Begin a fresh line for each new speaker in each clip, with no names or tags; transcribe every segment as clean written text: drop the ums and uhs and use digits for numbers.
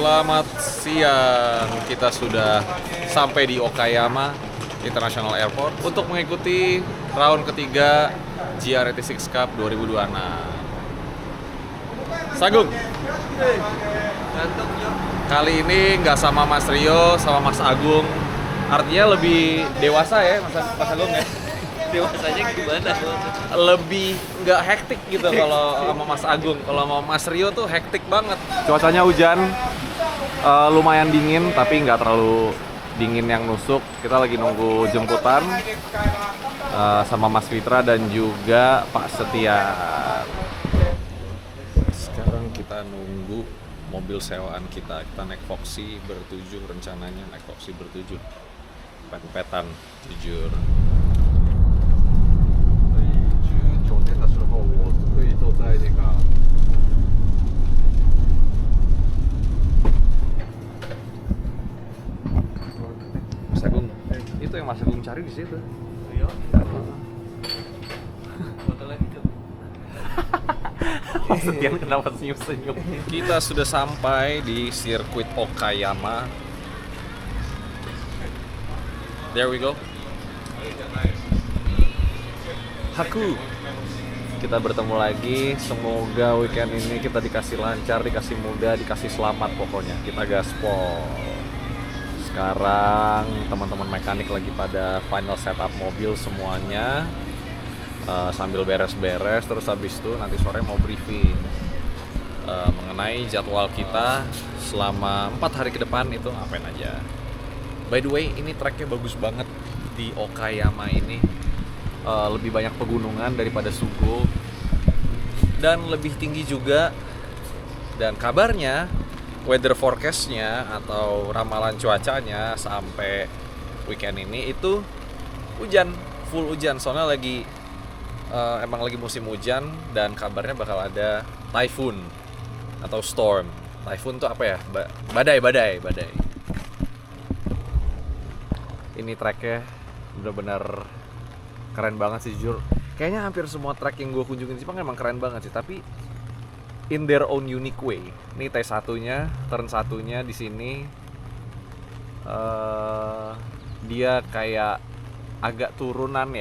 Selamat siang, kita sudah sampai di Okayama International Airport untuk mengikuti round ketiga GR86 Cup 2026. Sagung, kali ini nggak sama Mas Rio, sama Mas Agung. Artinya lebih dewasa ya Mas Agung ya?
Dewasanya gimana?
Lebih nggak hektik gitu kalau sama Mas Agung. Kalau sama Mas Rio tuh hektik banget.
Cuacanya hujan, lumayan dingin tapi nggak terlalu dingin yang nusuk. Kita lagi nunggu jemputan sama Mas Fitra dan juga Pak Setia.
Sekarang kita nunggu mobil sewaan kita. Kita naik Foxy bertujuh, rencananya naik Foxy bertujuh. Pet-petan, jujur.
酒店的时候，我可以坐在那个。
Mas Agung, itu yang Mas Agung cari di situ.
Iya. Botolnya hidup.
Setia kenapa senyum-senyum?
Kita sudah sampai di sirkuit Okayama. There we go.
Haku. Kita bertemu lagi. Semoga weekend ini kita dikasih lancar, dikasih mudah, dikasih selamat pokoknya. Kita gaspol. Sekarang teman-teman mekanik lagi pada final setup mobil semuanya. Sambil beres-beres, terus habis itu nanti sore mau briefing mengenai jadwal kita selama 4 hari ke depan itu ngapain aja. By the way, ini tracknya bagus banget di Okayama ini. Lebih banyak pegunungan daripada Sugo dan lebih tinggi juga. Dan kabarnya weather forecast-nya atau ramalan cuacanya sampai weekend ini itu hujan, full hujan. Soalnya emang lagi musim hujan dan kabarnya bakal ada typhoon atau storm. Typhoon tuh apa ya? Badai. Ini tracknya bener-bener keren banget sih, jujur. Kayaknya hampir semua track yang gue kunjungin di Jepang emang keren banget sih, tapi in their own unique way. Ini T1-nya, turn 1-nya di sini dia kayak agak turunan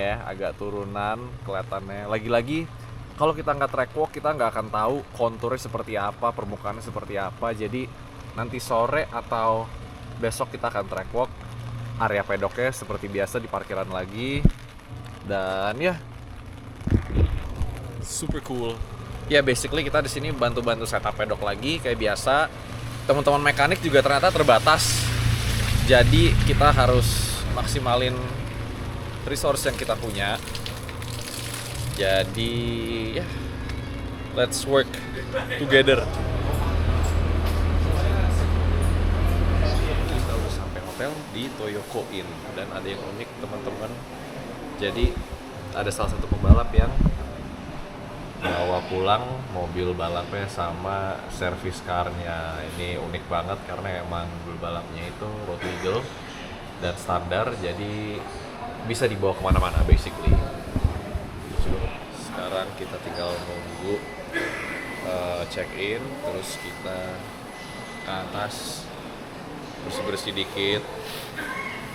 kelihatannya. Lagi-lagi kalau kita nggak track walk, kita nggak akan tahu konturnya seperti apa, permukaannya seperti apa. Jadi nanti sore atau besok kita akan track walk. Area pedoknya seperti biasa di parkiran lagi. Dan ya super cool. Ya basically kita di sini bantu-bantu setup pedok lagi kayak biasa. Teman-teman mekanik juga ternyata terbatas. Jadi kita harus maksimalin resource yang kita punya. Jadi ya let's work together. Kita udah sampai hotel di Toyoko Inn dan ada yang unik teman-teman. Jadi ada salah satu pembalap yang bawa pulang mobil balapnya sama service car-nya. Ini unik banget karena emang mobil balapnya itu road legal dan standar, jadi bisa dibawa kemana-mana basically. Sekarang kita tinggal nunggu check in, terus kita ke atas bersih-bersih dikit.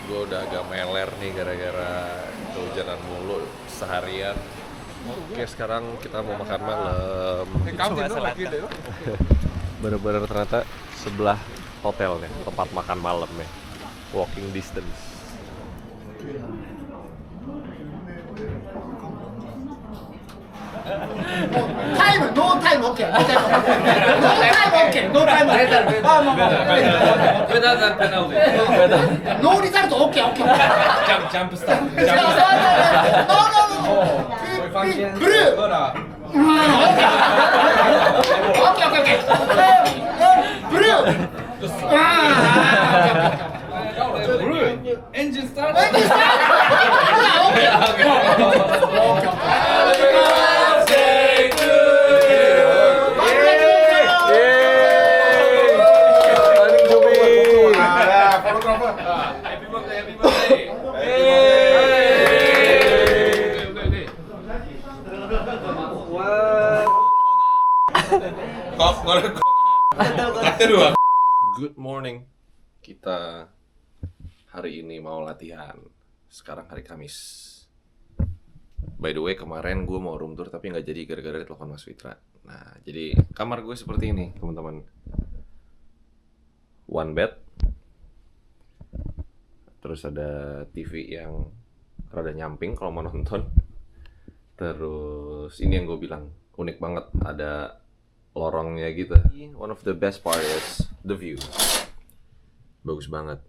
Gue udah agak meler nih gara-gara kehujanan mulu seharian. Oke, sekarang kita mau makan malam. Bener-bener ternyata sebelah hotelnya, tempat makan malamnya, walking distance.
타임은 노 타임 오케이. 노 타임 오케이. 노 타임 오케이.
Benar penalti.
노 리자르트 오케이 오케이.
Jump start.
노 브루. 오케이. 브루.
Engine start.
Good morning. Kita hari ini mau latihan. Sekarang hari Kamis. By the way, kemarin gue mau room tour tapi nggak jadi gara-gara telepon Mas Fitra. Nah, jadi kamar gue seperti ini, teman-teman. One bed. Terus ada TV yang rada nyamping kalau mau nonton. Terus ini yang gue bilang unik banget, ada lorongnya gitu. One of the best part is the view. Bagus banget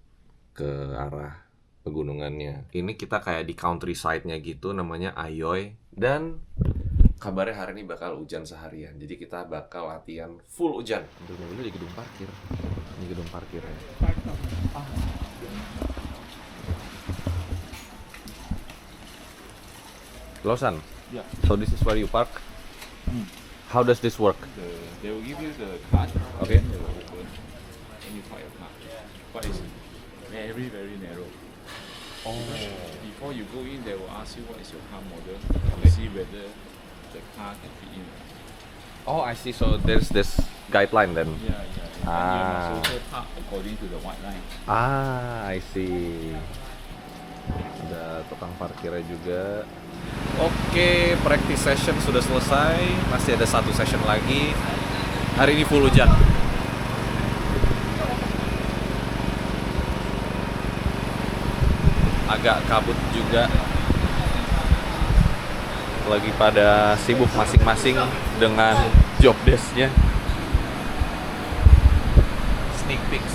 ke arah pegunungannya. Ini kita kayak di countryside-nya gitu, namanya Ayoy. Dan kabarnya hari ini bakal hujan seharian. Jadi kita bakal latihan full hujan. Mobil di gedung parkir. Ini gedung parkirnya. Losan.
Yeah.
So this is where you park. How does this work?
They will give you the card.
Okay.
They will open and you park your car. But it's very, very narrow. Oh. Before you go in, they will ask you what is your car model to see whether the car can fit in.
Oh, I see. So there's this guideline then.
Yeah. And you must also park according to the white line.
Ah, I see. Ada tukang parkirnya juga. Oke, practice session sudah selesai. Masih ada satu session lagi. Hari ini full hujan. Agak kabut juga. Lagi pada sibuk masing-masing dengan job desk-nya. Sneak peek.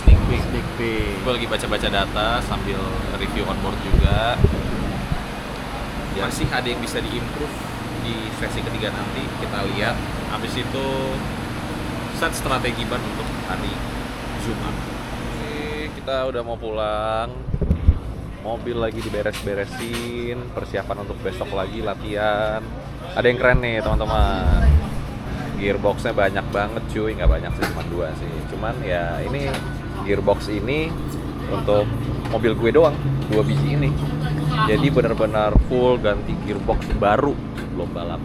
Gue lagi baca-baca data sambil review onboard juga. Masih ada yang bisa diimprove di sesi ketiga nanti, kita lihat. Habis itu set strategi ban untuk hari Jumat. Oke, kita udah mau pulang. Mobil lagi diberes-beresin, persiapan untuk besok lagi latihan. Ada yang keren nih teman-teman. Gearboxnya banyak banget cuy, nggak banyak sih, cuma 2 sih. Cuman ya ini gearbox ini untuk mobil gue doang, 2 biji ini. Jadi benar-benar full ganti gearbox baru belum balap.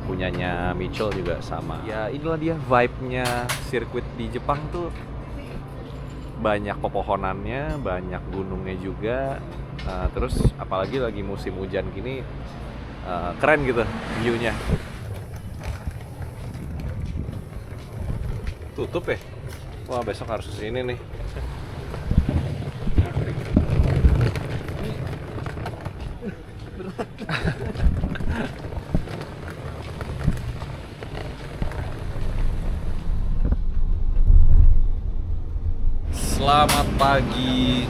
Punyanya Mitchell juga sama. Ya inilah dia vibe-nya sirkuit di Jepang tuh. Banyak pepohonannya, banyak gunungnya juga. Terus apalagi lagi musim hujan gini, keren gitu view-nya. Tutup ya? Wah, besok harus kesini nih. Selamat pagi.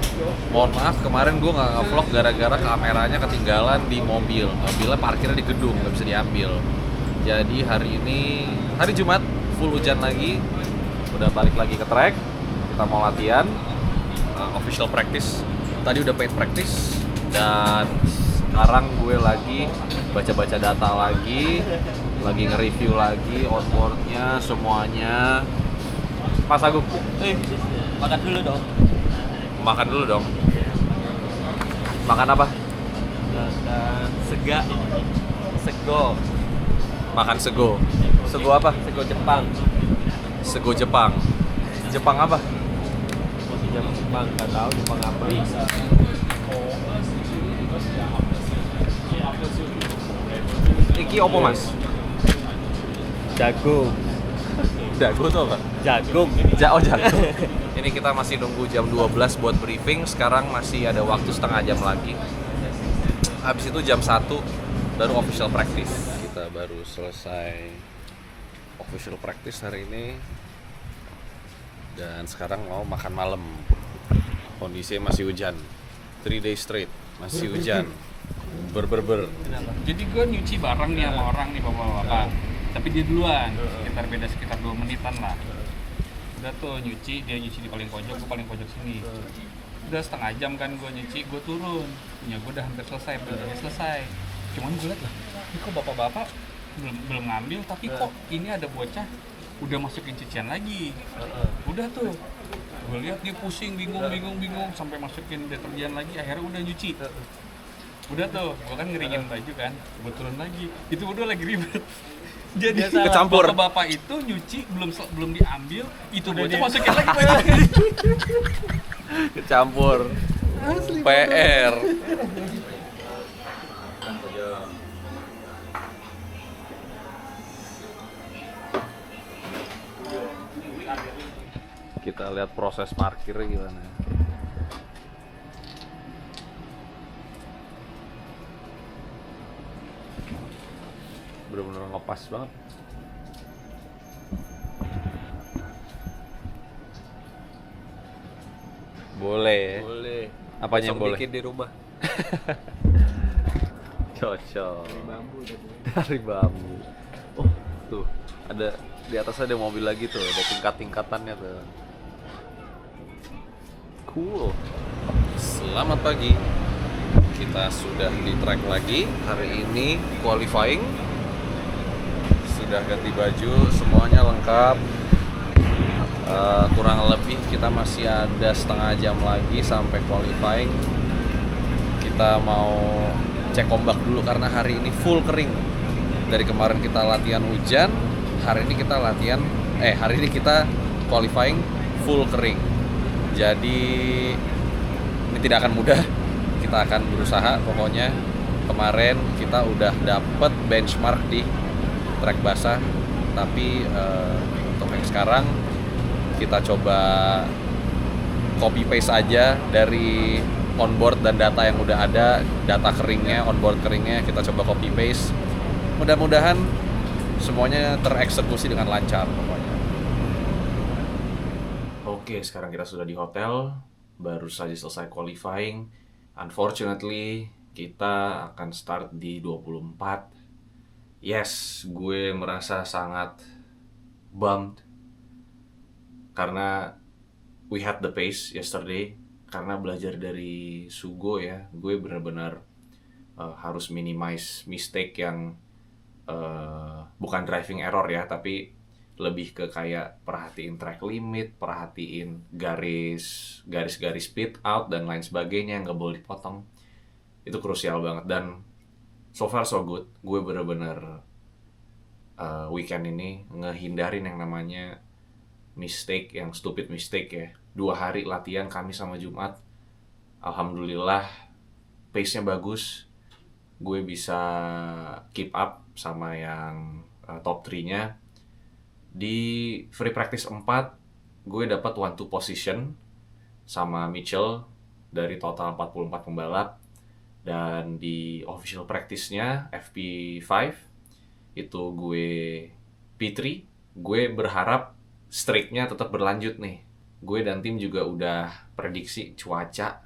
Mohon maaf kemarin gue nggak nge-vlog gara-gara kameranya ketinggalan di mobil. Mobilnya parkirnya di gedung, nggak bisa diambil. Jadi hari ini hari Jumat, full hujan lagi. Udah balik lagi ke track. Kita mau latihan official practice. Tadi udah paid practice. Dan sekarang gue lagi baca-baca data lagi nge-review lagi onboardnya semuanya. Mas Agung,
Makan dulu dong.
makan dulu dong. Makan apa?
Sego.
Makan sego. Sego apa?
Sego Jepang.
Sego Jepang. Jepang apa?
Jepang nggak tahu Jepang apa.
Iki opo mas?
Jagung.
Dago tuh apa?
Jagung.
Oh jago. Ini kita masih nunggu jam 12 buat briefing. Sekarang masih ada waktu setengah jam lagi. Habis itu jam 1 baru official practice. Kita baru selesai official practice hari ini. Dan sekarang mau makan malam. Kondisinya masih hujan. 3 days straight masih hujan. Ber.
Jadi gue nyuci bareng nih sama orang nih bapak-bapak. Tapi dia duluan, sekitar 2 menitan lah. Udah tuh nyuci, dia nyuci di paling pojok, gue paling pojok sini. Udah setengah jam kan gue nyuci, gue turun. Punya gue udah hampir selesai, benernya selesai. Cuman gue liat lah, ini kok bapak-bapak belum ngambil, tapi kok ini ada bocah udah masukin cucian lagi. Udah tuh, gue lihat dia pusing, bingung, sampai masukin deterjen lagi, akhirnya udah nyuci. Udah tuh, gue kan ngeringin baju kan, gue turun lagi. Itu udah lagi ribet. Jadi
Kecampur.
bapak itu nyuci belum diambil, itu bocah masukin lagi baju.
Kecampur. PR. Kita lihat proses parkirnya gimana. Bener-bener ngepas banget. Boleh.
Boleh.
Apanya yang
Besok
boleh?
bikin di rumah.
Cocok.
Bambu
Dari bambu. Oh, tuh. Ada di atas ada mobil lagi tuh, ada tingkat-tingkatannya tuh. Cool. Selamat pagi. Kita sudah di track lagi. Hari ini qualifying. Sudah ganti baju, semuanya lengkap. Kurang lebih kita masih ada setengah jam lagi sampai qualifying. Kita mau cek ombak dulu karena hari ini full kering. Dari kemarin kita latihan hujan, hari ini kita qualifying full kering. Jadi ini tidak akan mudah. Kita akan berusaha pokoknya. Kemarin kita udah dapet benchmark di track basah, tapi untuk yang sekarang kita coba copy paste aja dari onboard dan data yang udah ada, data keringnya, onboard keringnya kita coba copy paste. Mudah-mudahan semuanya tereksekusi dengan lancar pokoknya. Oke, sekarang kita sudah di hotel, baru saja selesai qualifying. Unfortunately, kita akan start di 24. Yes, gue merasa sangat bummed karena we had the pace yesterday. Karena belajar dari Sugo ya, gue benar-benar harus minimize mistake yang bukan driving error ya, tapi lebih ke kayak perhatiin track limit, perhatiin garis-garis speed out dan lain sebagainya yang nggak boleh dipotong. Itu krusial banget dan so far so good. Gue bener-bener weekend ini ngehindarin yang namanya mistake, yang stupid mistake ya. 2 hari latihan Kamis sama Jumat. Alhamdulillah pace-nya bagus. Gue bisa keep up sama yang top 3-nya. Di free practice 4 gue dapat 1-2 position sama Mitchell dari total 44 pembalap. Dan di official practice-nya FP5 itu gue P3. Gue berharap streak-nya tetap berlanjut nih. Gue dan tim juga udah prediksi cuaca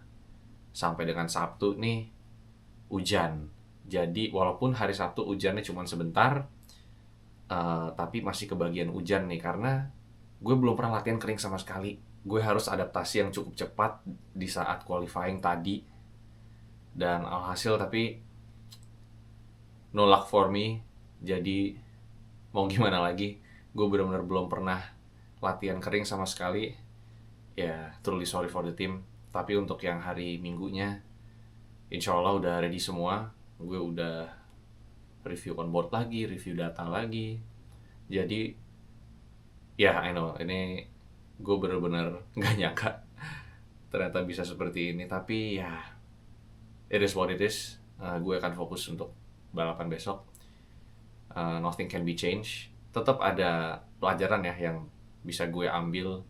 sampai dengan Sabtu nih hujan. Jadi walaupun hari Sabtu hujannya cuma sebentar, tapi masih kebagian hujan nih karena gue belum pernah latihan kering sama sekali. Gue harus adaptasi yang cukup cepat di saat qualifying tadi. Dan alhasil tapi no luck for me. Jadi mau gimana lagi, gue benar-benar belum pernah latihan kering sama sekali. Ya, truly sorry for the team. Tapi untuk yang hari Minggunya, insya Allah udah ready semua. Gue udah review onboard lagi, review data lagi. Jadi, ya I know, ini gue bener-bener gak nyangka ternyata bisa seperti ini. Tapi ya, it is what it is. Gue akan fokus untuk balapan besok. Nothing can be changed. Tetap ada pelajaran ya yang bisa gue ambil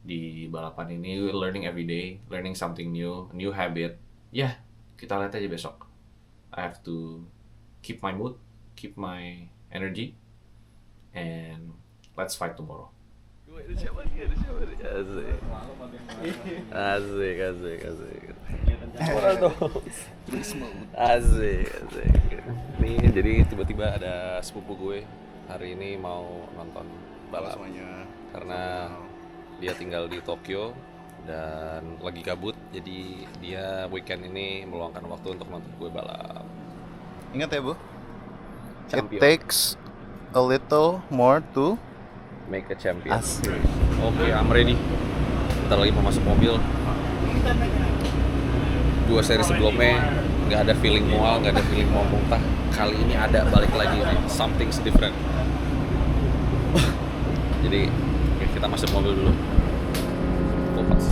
di balapan ini. Learning every day, learning something new habit. Ya, kita lihat aja besok. I have to keep my mood, keep my energy, and let's fight tomorrow. Asik. Asik. Nih jadi tiba-tiba ada sepupu gue hari ini mau nonton balap karena dia tinggal di Tokyo dan lagi gabut, jadi dia weekend ini meluangkan waktu untuk nonton gue balap.
Ingat ya Bu,
Champion.
it takes a little more to
Make a champion.
asik.
Oke, I'm ready. Bentar lagi mau masuk mobil. 2 seri sebelumnya nggak ada feeling mual, nggak ada feeling mau muntah. Kali ini ada, balik lagi nih, something's different. Jadi oke, kita masuk mobil dulu. Kopas.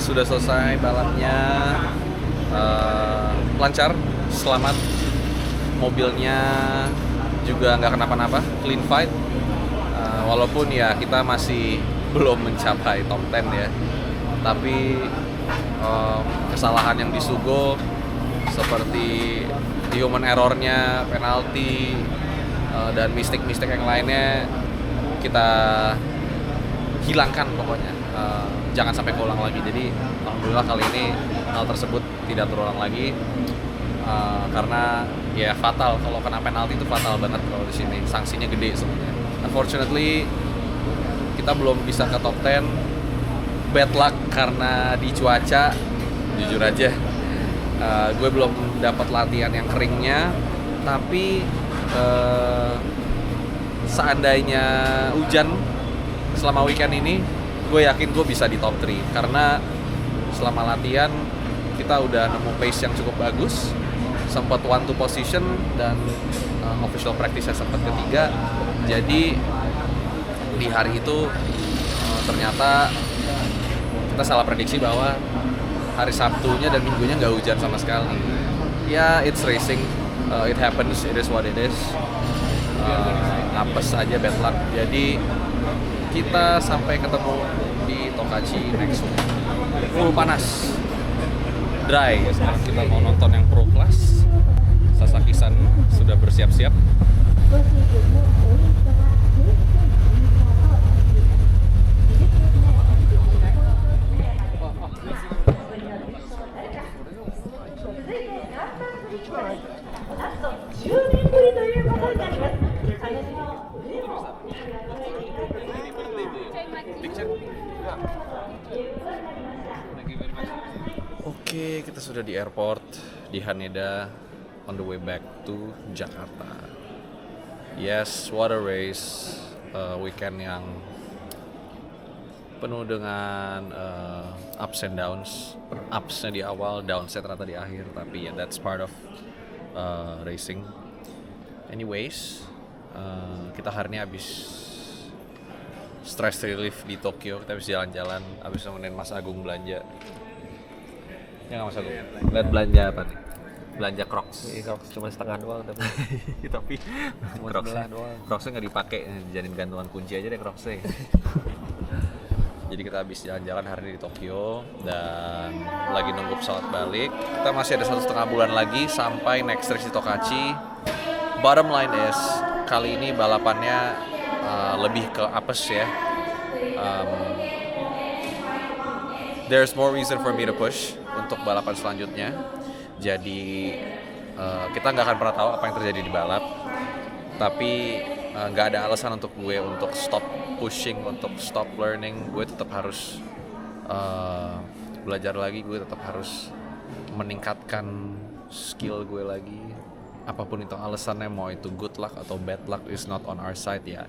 sudah selesai balapnya, lancar, selamat. Mobilnya juga nggak kenapa-napa, clean fight. Walaupun ya kita masih belum mencapai top 10 ya, tapi kesalahan yang disugo seperti human errornya, penalti, dan mistik-mistik yang lainnya kita hilangkan pokoknya. Jangan sampai keulang lagi. Jadi alhamdulillah kali ini hal tersebut tidak terulang lagi. Karena ya fatal, kalau kena penalti itu fatal banget kalau di sini, sanksinya gede sebenarnya. Unfortunately kita belum bisa ke top 10, bad luck karena di cuaca, jujur aja gue belum dapat latihan yang keringnya, tapi seandainya hujan selama weekend ini, gue yakin gue bisa di top 3 karena selama latihan kita udah nemu pace yang cukup bagus, sempat 1-2 position dan official practice sempat ketiga. Jadi di hari itu ternyata kita salah prediksi bahwa hari Sabtunya dan Minggunya nggak hujan sama sekali. Ya, it's racing, it happens, it is what it is. Apes aja, bad luck. Jadi kita sampai ketemu di Tokachi next week. Full panas, dry. Sekarang kita mau nonton yang pro class. Sasaki-san sudah bersiap-siap. Oke, kita sudah di airport di Haneda, on the way back to Jakarta. Yes, what a race, weekend yang penuh dengan ups and downs. Upsnya di awal, downsnya ternyata di akhir. Tapi ya, that's part of racing. Anyways, kita hari ini habis stress relief di Tokyo. Kita habis jalan-jalan, habis nemenin Mas Agung belanja. Ya nggak Mas Agung? Lihat belanja apa nih? Belanja Crocs.
Crocs cuma setengah doang tapi
Tapi
cuma
Crocs-nya
sebelah doang.
Crocs-nya nggak dipakai, jadiin gantungan kunci aja deh Crocs-nya. Jadi kita habis jalan-jalan hari ini di Tokyo dan lagi nunggu pesawat balik. Kita masih ada 1,5 bulan lagi sampai next race di Tokachi. Bottom line is, kali ini balapannya lebih ke apes ya. There's more reason for me to push untuk balapan selanjutnya. Jadi kita nggak akan pernah tahu apa yang terjadi di balap. Tapi nggak ada alasan untuk gue untuk stop pushing, untuk stop learning. Gue tetap harus belajar lagi. Gue tetap harus meningkatkan skill gue lagi. Apapun itu alasannya, mau itu good luck atau bad luck is not on our side ya.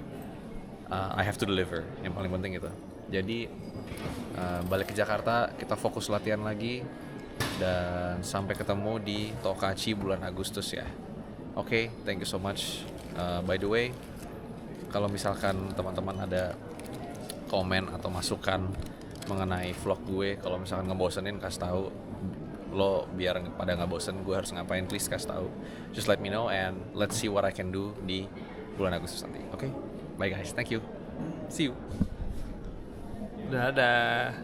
I have to deliver, yang paling penting itu. Jadi balik ke Jakarta, kita fokus latihan lagi dan sampai ketemu di Tokachi bulan Agustus ya. Oke, thank you so much. By the way, kalau misalkan teman-teman ada komen atau masukan mengenai vlog gue, kalau misalkan ngebosenin, kasih tahu. Lo biar pada nggak bosen gue harus ngapain, please kasih tahu. Just let me know and let's see what I can do di bulan Agustus nanti. Oke? Bye guys, thank you. See you.
Dadah.